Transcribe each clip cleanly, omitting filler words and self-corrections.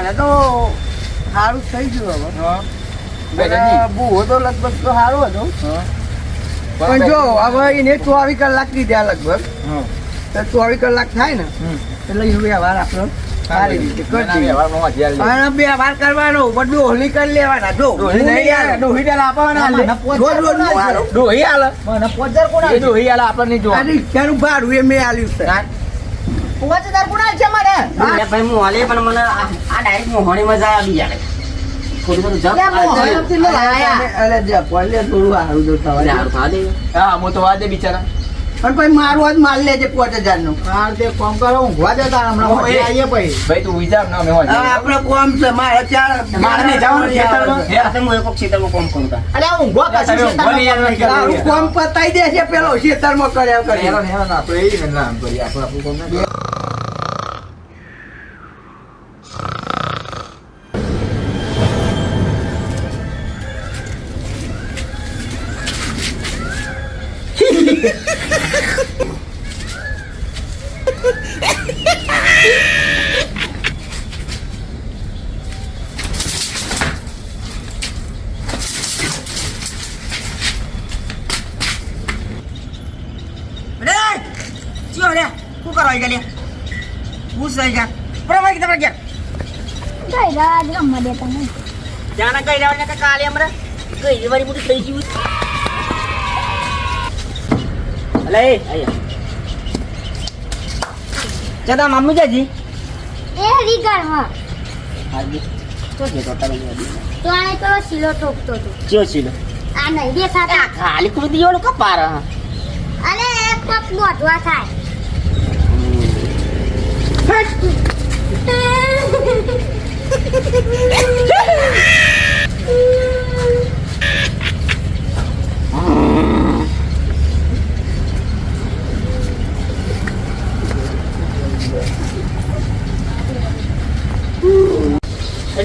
મને તો સારું થઈ ગયું હવે. બહુ તો લગભગ તો સારું હતું. પણ જો હવે એને 24 કલાક કીધા લગભગ. તો 24 કલાક થાય ને એટલે એ વ્યવહાર આપણો સારી રીતે કરતી. વ્યવહાર કરવાનો બધું હોલી કરી લેવાના. જો ડોહી આપવાના ડોહી હાલે મને 5000 કોણ આલે ડોહી હાલે આપણને જો રિક્ષાનું ભાડું એ મેં આલ્યું છે. 5000 કોણ આલે છે મને ભાઈ હું હાલે પણ મને આ ડાયરેક્ટ મોહણી મજા આવી જાય. થોડું બધું જપ અરે જપ પડલે થોડું હારું જો થવા હા હું તો વાદે બિચારા પણ ભાઈ મારું આજ માલ લેજે 5000 નું. હા તે કોમ કરો ઊંઘવા જતા હમણાં આવીએ ભાઈ તું વિચાર ના મેં આપણે કોમ છે મારે ચાર મારે ને જવાનું ખેતરમાં હું એક ખેતરમાં કોમ કરું તા અરે ઊંઘવા પાછું કોમ પતાઈ દે છે પેલો ખેતરમાં કર્યા કરે આપણે એ ને નામ કરી આપણું કોમ ના ચદા મમ્મી જાજી એ રીગાડમાં હાજી તો કે ટોટલ તો આને તો સિલો ટોકતો તો ચો સિલો આ નહીં દેખાતા ખાલી કુદી જોડો કપાર અને એક પગ મોઢવા થાય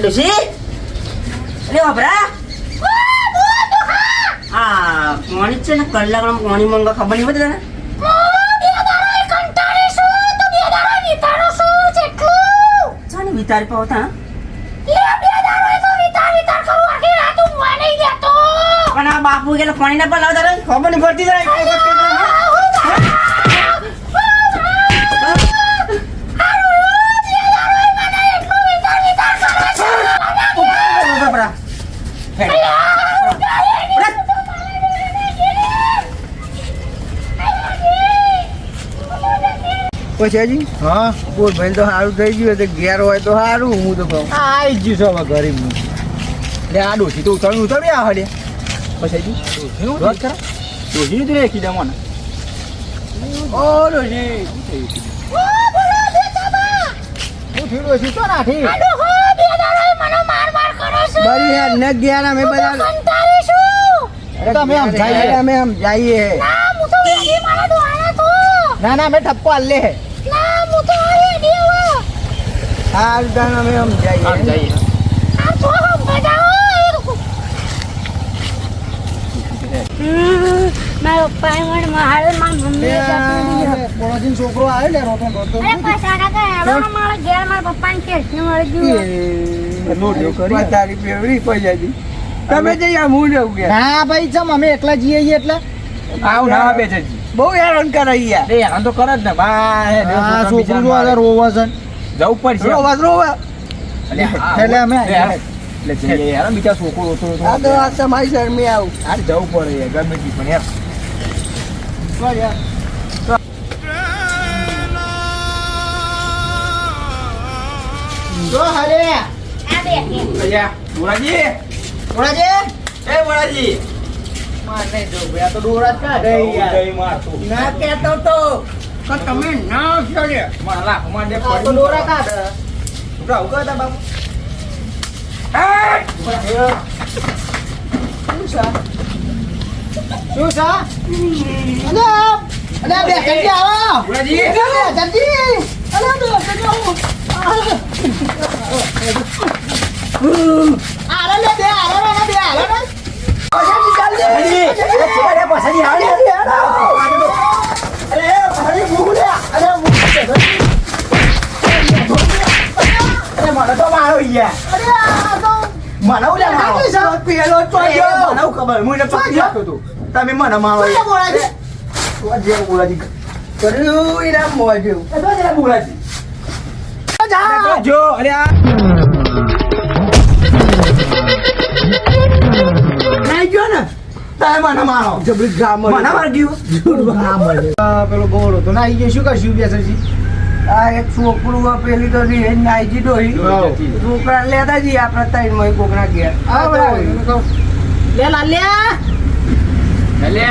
ડોસી અરે બાબરા આ કોણી છે ને કલાકમાં કોણી મંગા ખબર નહીં બધી તને વિતાર પાવતા પણ આ બાપુ કે પાણી ના પણ લાવતા ખબર નહીં પડતી પછી હા બોલ ભાઈ તો સારું થઈ ગયું તો ઘેર હોય તો સારું હું તો કહું આવી ગયું છે હવે ગરીબ નું એટલે આ ડોસી તો ઉતરવી આ હડે પછી ડોસી તું રેખી દે મને ઓ ડોસી ડોસી તો નાખી બરી યાર ન ગયા અમે બધા અમે આમ જઈએ ના ના મેં ઠપકો હાલ લે હાલ ગાન અમે આમ જઈએ મારો પપ્પા મને મારે મારી મમ્મી છોકરો આવે ને રોતો રોતો મારા ઘેર મારા પપ્પાને કેસ ને મળી ગયું તારી ફેવરી પૈસાજી તમે જઈ આમ હું જવું કે ના ભાઈ ચમ અમે એકલા જઈએ એટલે આવ ના બે જજી બહુ હેરાન કરે યાર હેરાન તો કરે જ ને ભાઈ છોકરું રોવા છે જવું પડશે રોવા એટલે અમે એટલે જઈએ યાર બીજા છોકરો હતો આ તો આ સમાય શરમી આવું આ જવું પડે યાર ગમે તી પણ યાર કોણ યાર તો હરે આ બે અલ્યા બોરાજી એ બોરાજી માર નહીં જો ભયા તો ડોરા કાઢે યાર ના કેતો તો તમે ના છોડે મારા માડે પડી ડોરા કાઢે રાવ કાઢા બાપુ શું સા અલે બે જલ્દી આવો બોરાજી જલ્દી અલે બે જલ્દી આવો આરે લે બે આરે બે આરે પેલો તો જો મને ખબર હું એને પકડી રાખ્યો તો તમે મને મારો બોલાજી તો જે બોલાજી કર્યું એના મોજું તો જે બોલાજી જો અરે આ નહીં ગયો ને તમે મને મારો જબરી ગામ મને માર ગયો પેલો ગોળો તો ના આવી ગયો શું કરશું બેસરજી આ એક છોકરું પેલી તો નાઈજી ડોહી છોકરા લેતા જઈએ આપણે ત્રણ માં કોકના ઘેર લે લાલ્યા લે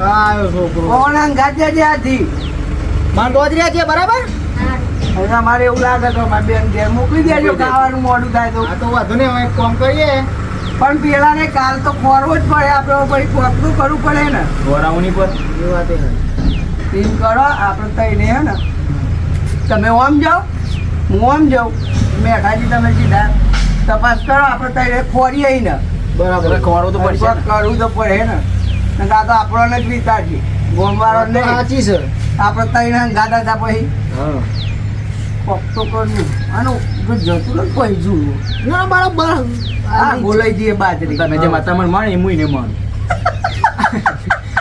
આયો છોકરો કોણ અંગાત્યા છે આથી માર દોદરિયા છે બરાબર હવે અમારે એવું લાગે તો મારી બેન ઘેર મોકલી દેજો ખાવાનું મોડું થાય તો આ તો વાંધો નહીં હવે એક કામ કરીએ પણ પેલા ને કાલ તો ખોરવો જ પડે આપણે પછી કોકનું કરવું પડે ને ગોરાઉની પર એ વાત ટીમ કરો આપણે તઈને હે ને તમે ઓમ જાઓ હું ઓમ જાઉં મેઠાજી તમે સીધા તપાસ કરો આપણે તઈને ખોરી આવી ને બરાબર ખોરો તો પડશે કોક કરવું તો પડે ને નકર આ તો આપણને જ વિચારજી ગોમવાળો નહીં સાચી છે આપણે તઈને ગાતા હતા પછી હા કોક તો કરવું આનું જો જતું ને પછી જોવું ના બરાબર આ બોલાઈ જઈએ બાજરી તમે જે માતા મને માણી હું ને માણું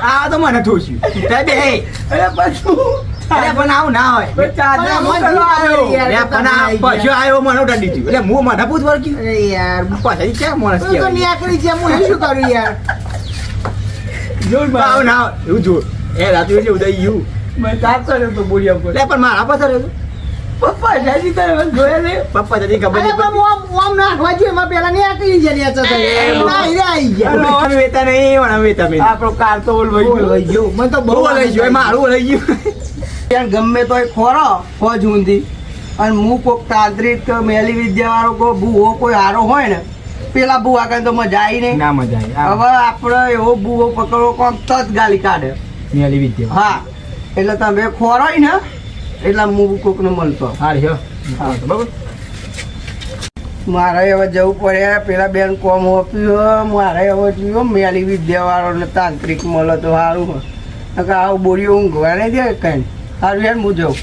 આ તો મને થોસ્યું તે બે અરે પાછું અરે પણ આવું ના હોય ચાદર મોકલવા આવ્યો. અરે પણ આ પાછો આવ્યો મને ઉડાડી દીધું એટલે હું મને પૂછ વળગ્યું અરે યાર પાછા ક્યાં માણસ તું તો નીકળી છે હું શું કરું યાર જોર આવ ના એવું જો એ રાત્રે જે ઉદય ગયું મેં તાપ કર્યો તો બોલિયા પર લે પણ મારા પાસે રહ્યો પપ્પા જાજી તારે જોયા ને પપ્પા જતી ખબર અરે પણ ઓમ નાખવા જોઈએ એમાં પેલા નીકળી જાય નેચર થઈ આવી ગયા અમે વેતા નહીં પણ અમે વેતા નહીં આપણો કાર તો ઓલવાઈ ગયો મને તો બહુ લઈ ગયો મારું લઈ ગયું યાર ગમે તોય ખોરો ફોજ ઊંધી અને હું કોક તાંત્રિક મેલી વિદ્યા વાળો કોઈ ભૂવો કોઈ હારો હોય ને પેલા ભૂવા કાંઈ તો મજા આવી નહીં ના મજા આવી હવે આપણે એવો ભૂવો પકડો કોમ તત ગાલી કાઢે મેલી વિદ્યા હા એટલે તમે ખોરાય ને એટલે હું કોકને મળતો હા રહ્યો હા. બરાબર મારે હવે જવું પડે પેલા બેન કોમ આપ્યું મારે હવે જોયું મેલી વિદ્યા વાળો ને તાંત્રિક મળે તો સારું નકર આવું બોરીઓ ઊંઘવા નહીં દે કઈ સારું યાર હું જાઉં